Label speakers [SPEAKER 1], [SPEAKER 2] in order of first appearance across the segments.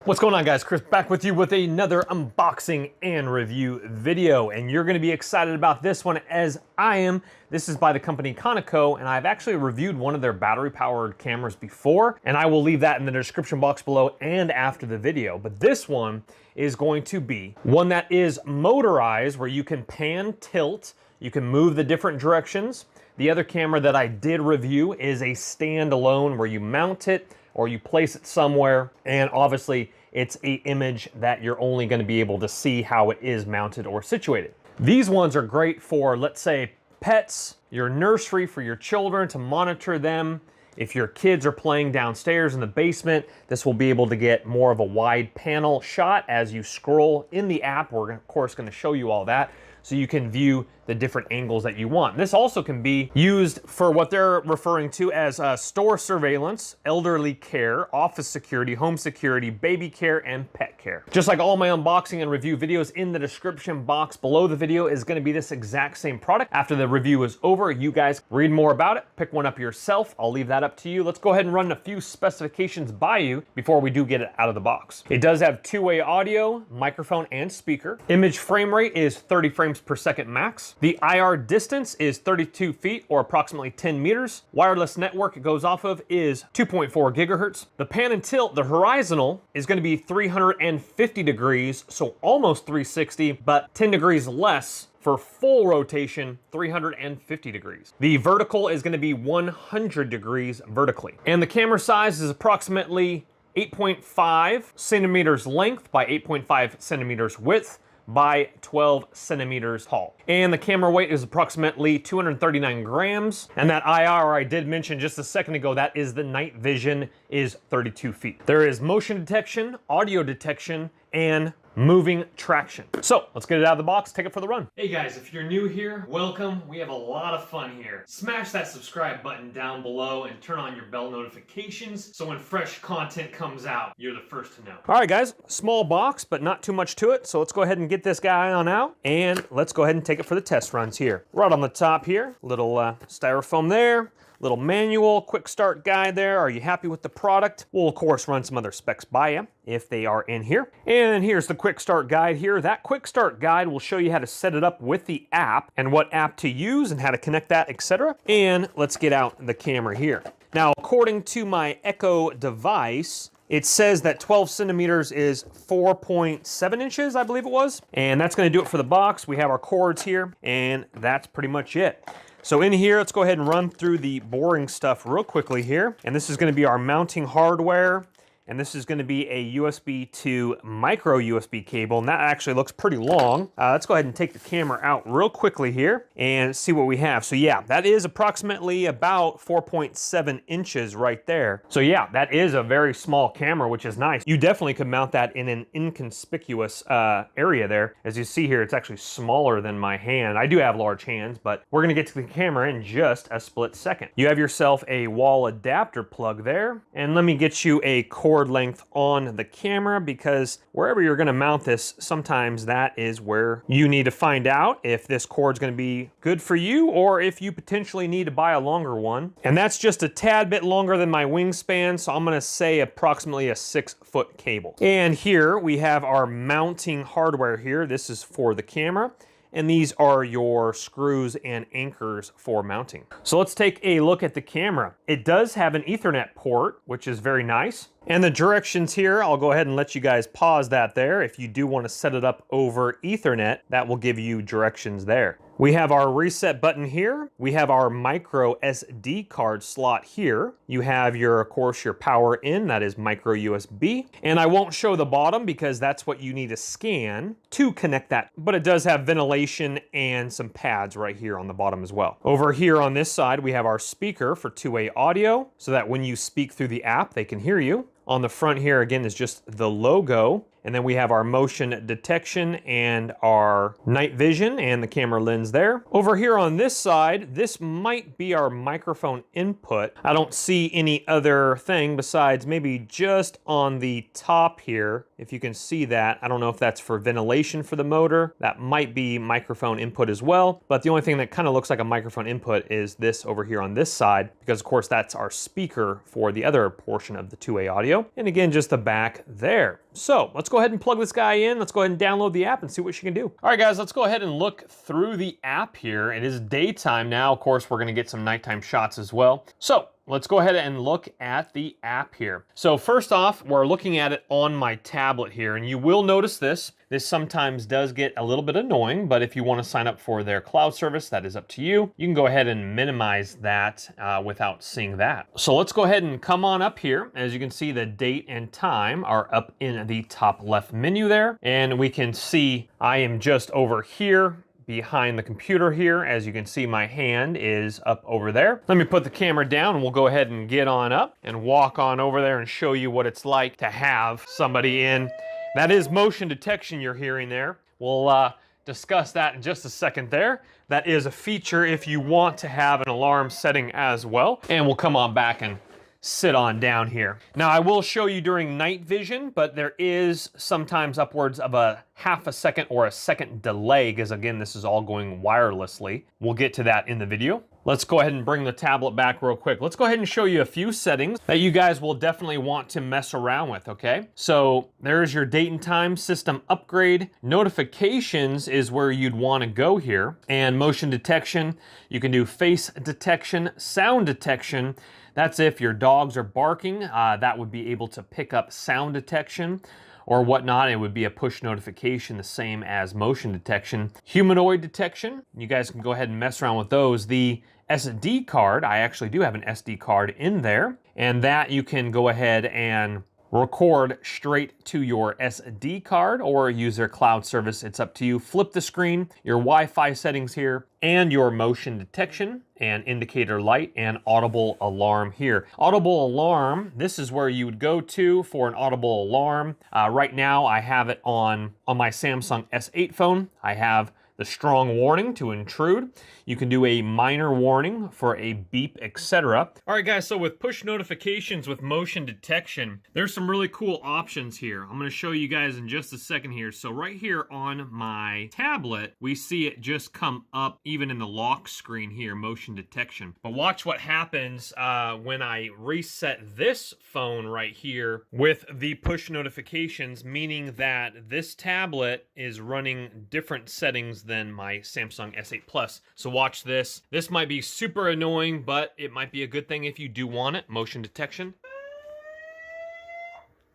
[SPEAKER 1] What's going on, guys? Chris back with you with another unboxing and review video, and you're going to be excited about this one as I am. This is by the company Conico, and I've actually reviewed one of their battery-powered cameras before, and I will leave that in the description box below and after the video. But this one is going to be one that is motorized, where you can pan, tilt, you can move the different directions. The other camera that I did review is a standalone where you mount it or you place it somewhere, and obviously it's an image that you're only going to be able to see how it is mounted or situated. These ones are great for, let's say, pets, your nursery for your children to monitor them. If your kids are playing downstairs in the basement, this will be able to get more of a wide panel shot as you scroll in the app. We're of course going to show you all that, so you can view the different angles that you want. This also can be used for what they're referring to as store surveillance, elderly care, office security, home security, baby care, and pet care. Just like all my unboxing and review videos, in the description box below the video is going to be this exact same product. After the review is over, you guys read more about it, pick one up yourself. I'll leave that up to you. Let's go ahead and run a few specifications by you before we do get it out of the box. It does have two-way audio, microphone, and speaker. Image frame rate is 30 frames per second max. The IR distance is 32 feet or approximately 10 meters. Wireless network it goes off of is 2.4 gigahertz. The pan and tilt, the horizontal, is going to be 350 degrees, so almost 360, but 10 degrees less. For full rotation, 350 degrees. The vertical is going to be 100 degrees vertically. And the camera size is approximately 8.5 centimeters length by 8.5 centimeters width by 12 centimeters tall. And the camera weight is approximately 239 grams. And that IR I did mention just a second ago, that is the night vision, is 32 feet. There is motion detection, audio detection, and moving traction. So let's get it out of the box, take it for the run. Hey guys, if you're new here, welcome. We have a lot of fun here. Smash that subscribe button down below and turn on your bell notifications so when fresh content comes out, you're the first to know. All right guys, small box, but not too much to it. So let's go ahead and get this guy on out and let's go ahead and take it for the test runs here. Right on the top here, little styrofoam there. Little manual, quick start guide there. Are you happy with the product? We'll of course run some other specs by you if they are in here. And here's the quick start guide here. That quick start guide will show you how to set it up with the app and what app to use and how to connect that, etc. And let's get out the camera here. Now, according to my Echo device, it says that 12 centimeters is 4.7 inches, I believe it was. And that's gonna do it for the box. We have our cords here, and that's pretty much it. So in here, let's go ahead and run through the boring stuff real quickly here. And this is going to be our mounting hardware. And this is going to be a USB to micro USB cable, and that actually looks pretty long. Let's go ahead and take the camera out real quickly here and see what we have. So yeah, that is approximately about 4.7 inches right there. So yeah, that is a very small camera, which is nice. You definitely could mount that in an inconspicuous area there. As you see here, it's actually smaller than my hand. I do have large hands, but we're gonna get to the camera in just a split second. You have yourself a wall adapter plug there, and let me get you a cord length on the camera, because wherever you're going to mount this, sometimes that is where you need to find out if this cord's going to be good for you or if you potentially need to buy a longer one. And that's just a tad bit longer than my wingspan, so I'm going to say approximately a 6-foot cable. And here we have our mounting hardware here. This is for the camera. And these are your screws and anchors for mounting. So let's take a look at the camera. It does have an Ethernet port, which is very nice. And the directions here, I'll go ahead and let you guys pause that there. If you do want to set it up over Ethernet, that will give you directions there. We have our reset button here. We have our micro SD card slot here. You have your, of course, your power in, that is micro USB. And I won't show the bottom because that's what you need to scan to connect that. But it does have ventilation and some pads right here on the bottom as well. Over here on this side, we have our speaker for two-way audio so that when you speak through the app, they can hear you. On the front here, again, is just the logo. And then we have our motion detection and our night vision and the camera lens there. Over here on this side, this might be our microphone input. I don't see any other thing besides maybe just on the top here. If you can see that, I don't know if that's for ventilation for the motor. That might be microphone input as well. But the only thing that kind of looks like a microphone input is this over here on this side, because of course that's our speaker for the other portion of the two-way audio. And again, just the back there. So let's go ahead and plug this guy in. Let's go ahead and download the app and see what she can do. All right, guys, let's go ahead and look through the app here. It is daytime now. Of course, we're gonna get some nighttime shots as well. So let's go ahead and look at the app here. So first off, we're looking at it on my tablet here, and you will notice this. This sometimes does get a little bit annoying, but if you want to sign up for their cloud service, that is up to you. You can go ahead and minimize that without seeing that. So let's go ahead and come on up here. As you can see, the date and time are up in the top left menu there, and we can see I am just over here behind the computer here. As you can see, my hand is up over there. Let me put the camera down and we'll go ahead and get on up and walk on over there and show you what it's like to have somebody in. That is motion detection you're hearing there. We'll discuss that in just a second there. That is a feature if you want to have an alarm setting as well. And we'll come on back and sit on down here. Now I will show you during night vision, but there is sometimes upwards of a half a second or a second delay, because again, this is all going wirelessly. We'll get to that in the video. Let's go ahead and bring the tablet back real quick. Let's go ahead and show you a few settings that you guys will definitely want to mess around with, okay? So there's your date and time, system upgrade. Notifications is where you'd want to go here. And motion detection, you can do face detection, sound detection. That's if your dogs are barking, that would be able to pick up sound detection or whatnot. It would be a push notification, the same as motion detection. Humanoid detection, you guys can go ahead and mess around with those. The SD card, I actually do have an SD card in there, and that you can go ahead and record straight to your SD card or use their cloud service. It's up to you. Flip the screen, your Wi-Fi settings here, and your motion detection and indicator light and audible alarm here. Audible alarm, this is where you would go to for an audible alarm. Right now I have it on my Samsung S8 phone. I have the strong warning to intrude. You can do a minor warning for a beep, etc. All right, guys, so with push notifications with motion detection, there's some really cool options here. I'm gonna show you guys in just a second here. So right here on my tablet, we see it just come up even in the lock screen here, motion detection. But watch what happens when I reset this phone right here with the push notifications, meaning that this tablet is running different settings than my Samsung S8 Plus. So watch this. This might be super annoying, but it might be a good thing if you do want it. Motion detection.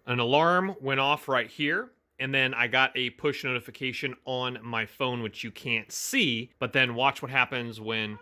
[SPEAKER 1] An alarm went off right here, and then I got a push notification on my phone, which you can't see, but then watch what happens when,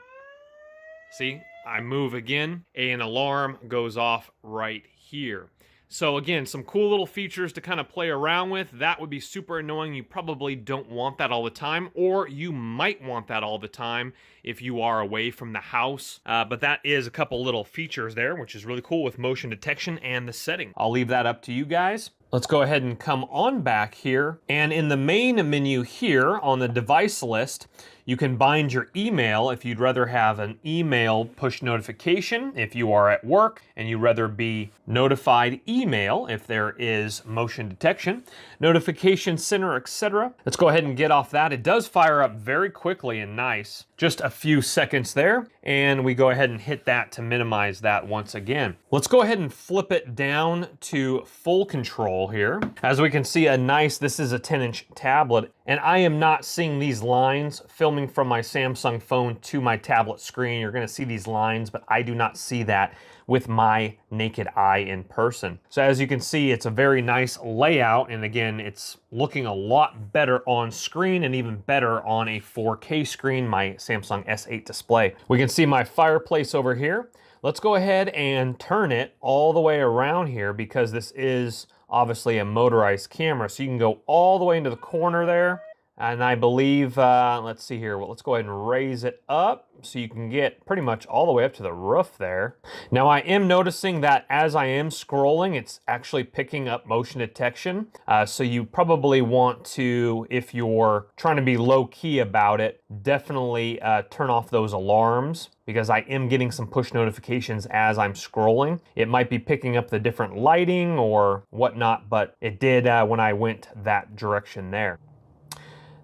[SPEAKER 1] see, I move again, an alarm goes off right here. So again, some cool little features to kind of play around with. That would be super annoying. You probably don't want that all the time, or you might want that all the time if you are away from the house. But that is a couple little features there, which is really cool with motion detection and the setting. I'll leave that up to you guys. Let's go ahead and come on back here. And in the main menu here on the device list, you can bind your email if you'd rather have an email push notification if you are at work and you'd rather be notified email if there is motion detection, notification center, etc. Let's go ahead and get off that. It does fire up very quickly and nice. Just a few seconds there, and we go ahead and hit that to minimize that once again. Let's go ahead and flip it down to full control here. As we can see, this is a 10-inch tablet, and I am not seeing these lines filming from my Samsung phone to my tablet screen. You're gonna see these lines, but I do not see that with my naked eye in person. So as you can see, it's a very nice layout, and again, it's looking a lot better on screen and even better on a 4K screen, my Samsung S8 display. We can see my fireplace over here. Let's go ahead and turn it all the way around here because this is obviously a motorized camera, so you can go all the way into the corner there. And I believe, let's see here, well, let's go ahead and raise it up so you can get pretty much all the way up to the roof there. Now I am noticing that as I am scrolling, it's actually picking up motion detection. So you probably want to, if you're trying to be low key about it, definitely turn off those alarms, because I am getting some push notifications as I'm scrolling. It might be picking up the different lighting or whatnot, but it did when I went that direction there.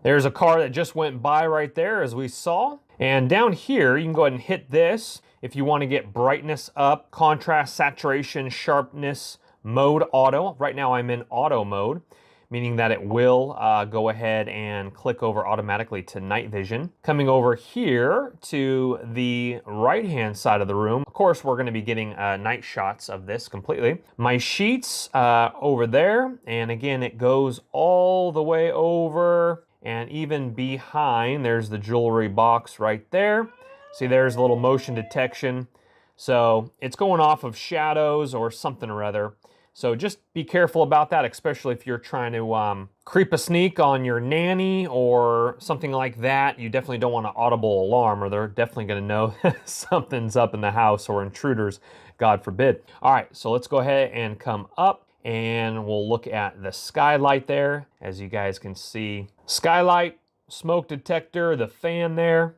[SPEAKER 1] There's a car that just went by right there, as we saw. And down here, you can go ahead and hit this if you want to get brightness up, contrast, saturation, sharpness, mode auto. Right now I'm in auto mode, meaning that it will go ahead and click over automatically to night vision. Coming over here to the right-hand side of the room, of course, we're going to be getting night shots of this completely. My sheets over there, and again, it goes all the way over. And even behind, there's the jewelry box right there. See, there's a little motion detection. So it's going off of shadows or something or other. So just be careful about that, especially if you're trying to creep a sneak on your nanny or something like that. You definitely don't want an audible alarm, or they're definitely going to know something's up in the house, or intruders, God forbid. All right, so let's go ahead and come up. And we'll look at the skylight there. As you guys can see, skylight, smoke detector, the fan there,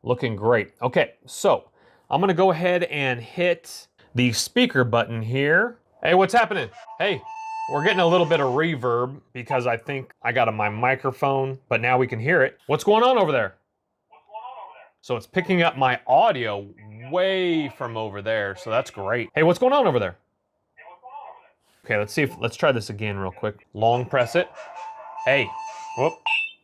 [SPEAKER 1] looking great. Okay, so I'm gonna go ahead and hit the speaker button here. Hey, what's happening? Hey, we're getting a little bit of reverb because I think I got my microphone, but now we can hear it. What's going on over there? So it's picking up my audio way from over there, so that's great. Hey, what's going on over there? Okay, let's try this again real quick. Long press it. Hey, whoop.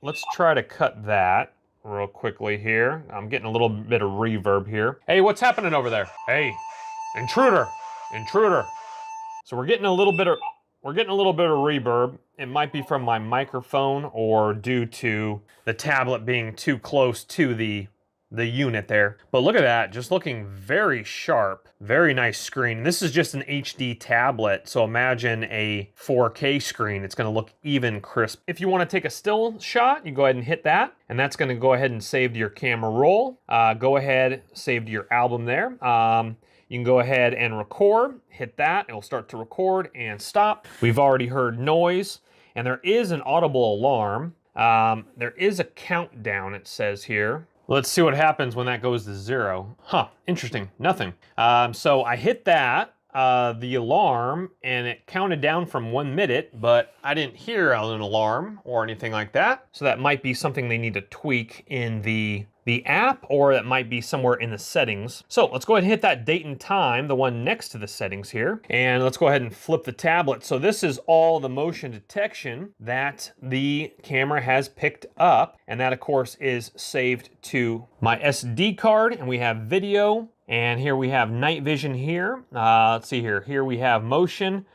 [SPEAKER 1] Let's try to cut that real quickly here. I'm getting a little bit of reverb here. Hey, what's happening over there? Hey, intruder, intruder. So we're getting a little bit of reverb. It might be from my microphone or due to the tablet being too close to the unit there. But look at that, just looking very sharp. Very nice screen. This is just an HD tablet, so imagine a 4K screen. It's gonna look even crisp. If you wanna take a still shot, you go ahead and hit that, and that's gonna go ahead and save to your camera roll. Go ahead, save to your album there. You can go ahead and record, hit that, it'll start to record and stop. We've already heard noise, and there is an audible alarm. There is a countdown, it says here. Let's see what happens when that goes to 0. Huh, interesting, nothing. So I hit that, the alarm, and it counted down from 1 minute, but I didn't hear an alarm or anything like that. So that might be something they need to tweak in the app, or that might be somewhere in the settings. So let's go ahead and hit that date and time, the one next to the settings here. And let's go ahead and flip the tablet. So this is all the motion detection that the camera has picked up. And that of course is saved to my SD card, and we have video. And here we have night vision here. Let's see here. Here we have motion.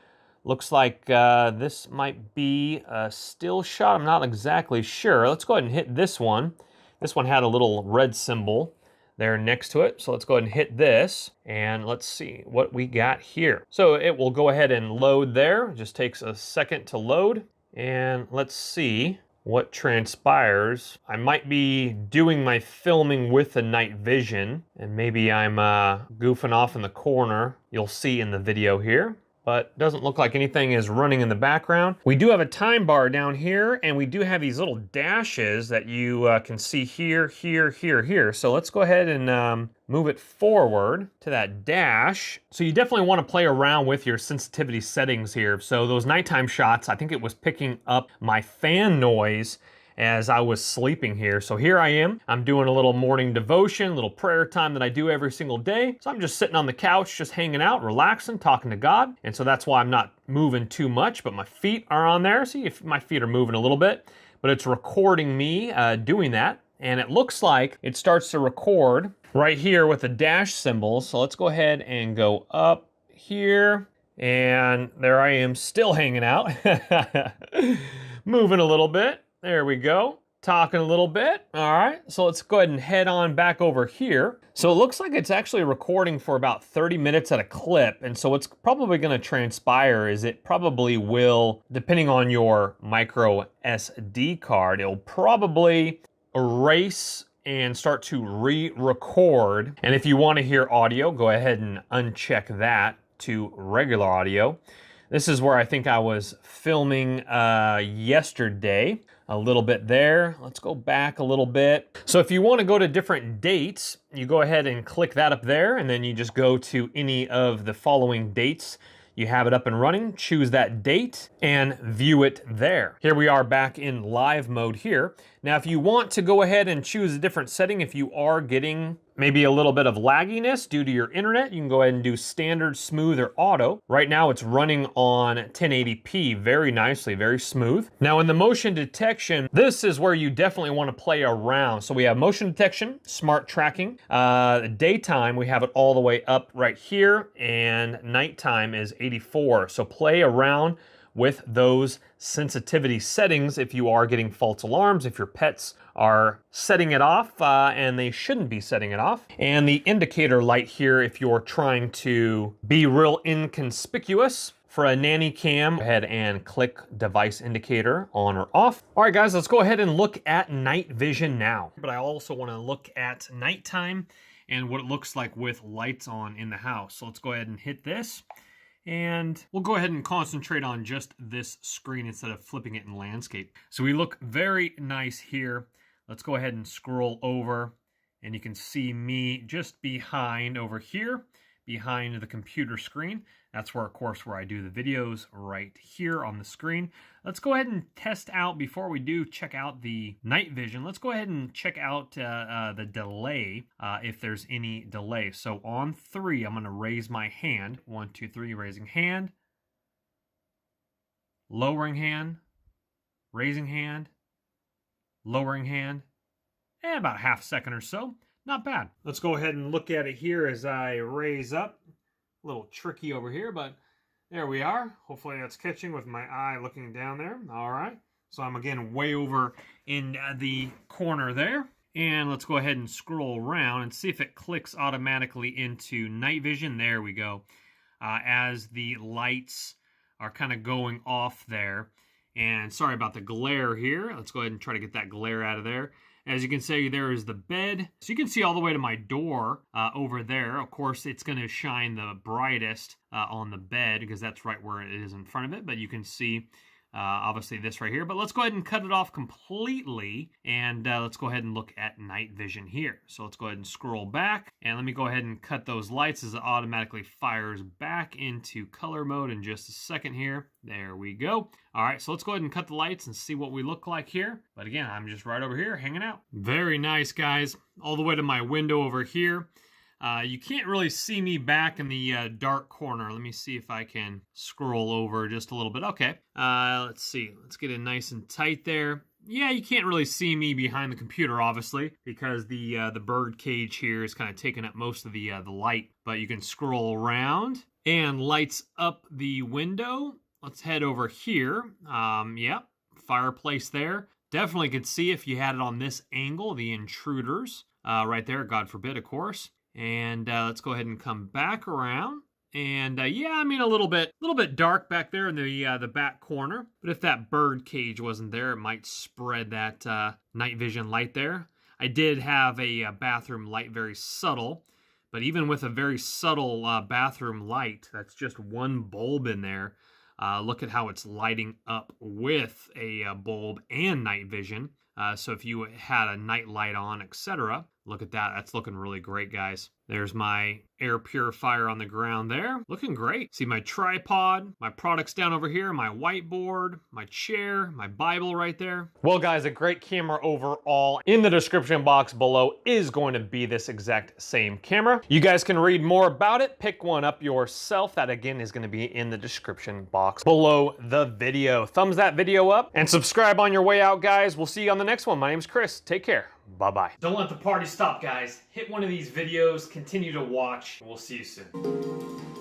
[SPEAKER 1] Looks like this might be a still shot. I'm not exactly sure. Let's go ahead and hit this one. This one had a little red symbol there next to it. So let's go ahead and hit this, and let's see what we got here. So it will go ahead and load there. It just takes a second to load. And let's see what transpires. I might be doing my filming with the night vision, and maybe I'm goofing off in the corner. You'll see in the video here. But doesn't look like anything is running in the background. We do have a time bar down here, and we do have these little dashes that you can see here, here, here, here. So let's go ahead and move it forward to that dash. So you definitely want to play around with your sensitivity settings here. So those nighttime shots, I think it was picking up my fan noise as I was sleeping here. So here I am, I'm doing a little morning devotion, a little prayer time that I do every single day. So I'm just sitting on the couch, just hanging out, relaxing, talking to God. And so that's why I'm not moving too much, but my feet are on there. See if my feet are moving a little bit, but it's recording me doing that. And it looks like it starts to record right here with the dash symbol. So let's go ahead and go up here. And there I am still hanging out, moving a little bit. There we go. talking a little bit. All right, so let's go ahead and head on back over here. So it looks like it's actually recording for about 30 minutes at a clip. And so what's probably gonna transpire is it probably will, depending on your micro SD card, it'll probably erase and start to re-record. And if you want to hear audio, go ahead and uncheck that to regular audio. This is where I think I was filming yesterday, a little bit there. Let's go back a little bit. So if you want to go to different dates, you go ahead and click that up there, and then you just go to any of the following dates. You have it up and running, choose that date and view it there. Here we are back in live mode here. Now, if you want to go ahead and choose a different setting, if you are getting maybe a little bit of lagginess due to your internet, you can go ahead and do standard, smooth, or auto. Right now it's running on 1080p very nicely, very smooth. Now in the motion detection, this is where you definitely want to play around. So we have motion detection, smart tracking, daytime, we have it all the way up right here, and nighttime is 84. So play around with those sensitivity settings if you are getting false alarms, if your pets are setting it off and they shouldn't be setting it off. And the indicator light here, if you're trying to be real inconspicuous. For a nanny cam, go ahead and click device indicator on or off. All right, guys, let's go ahead and look at night vision now. But I also want to look at nighttime and what it looks like with lights on in the house. So let's go ahead and hit this. And we'll go ahead and concentrate on just this screen instead of flipping it in landscape. So we look very nice here. Let's go ahead and scroll over, and you can see me just behind over here, behind the computer screen. That's where, of course, where I do the videos right here on the screen. Let's go ahead and test out, before we do check out the night vision, let's go ahead and check out the delay, if there's any delay. So on 3, I'm gonna raise my hand. 1, 2, 3, raising hand, lowering hand, raising hand, lowering hand, and about half a second or so. Not bad. Let's go ahead and look at it here as I raise up. A little tricky over here, but there we are. Hopefully that's catching with my eye looking down there. All right. So I'm again way over in the corner there. And let's go ahead and scroll around and see if it clicks automatically into night vision. There we go. As the lights are kind of going off there. And sorry about the glare here. Let's go ahead and try to get that glare out of there. As you can see, there is the bed. So you can see all the way to my door over there. Of course, it's going to shine the brightest on the bed because that's right where it is in front of it. But you can see, obviously, this right here. But let's go ahead and cut it off completely. And let's go ahead and look at night vision here. So let's go ahead and scroll back. And let me go ahead and cut those lights as it automatically fires back into color mode in just a second here. There we go. All right, so let's go ahead and cut the lights and see what we look like here. But again, I'm just right over here hanging out. Very nice, guys. All the way to my window over here. You can't really see me back in the dark corner. Let me see if I can scroll over just a little bit. Okay, let's see. Let's get it nice and tight there. Yeah, you can't really see me behind the computer, obviously, because the bird cage here is kind of taking up most of the light. But you can scroll around and lights up the window. Let's head over here. Yeah, fireplace there. Definitely could see if you had it on this angle, the intruders right there, God forbid, of course. And let's go ahead and come back around. And yeah, I mean, a little bit dark back there in the back corner. But if that bird cage wasn't there, it might spread that night vision light there. I did have a bathroom light, very subtle. But even with a very subtle bathroom light, that's just one bulb in there. Look at how it's lighting up with a bulb and night vision. So if you had a night light on, etc., look at that. That's looking really great, guys. There's my air purifier on the ground there. Looking great. See my tripod, my products down over here, my whiteboard, my chair, my Bible right there. Well, guys, a great camera overall. In the description box below is going to be this exact same camera. You guys can read more about it. Pick one up yourself. That, again, is going to be in the description box below the video. Thumbs that video up and subscribe on your way out, guys. We'll see you on the next one. My name's Chris. Take care. Bye-bye. Don't let the party stop, guys. Hit one of these videos, continue to watch, and we'll see you soon.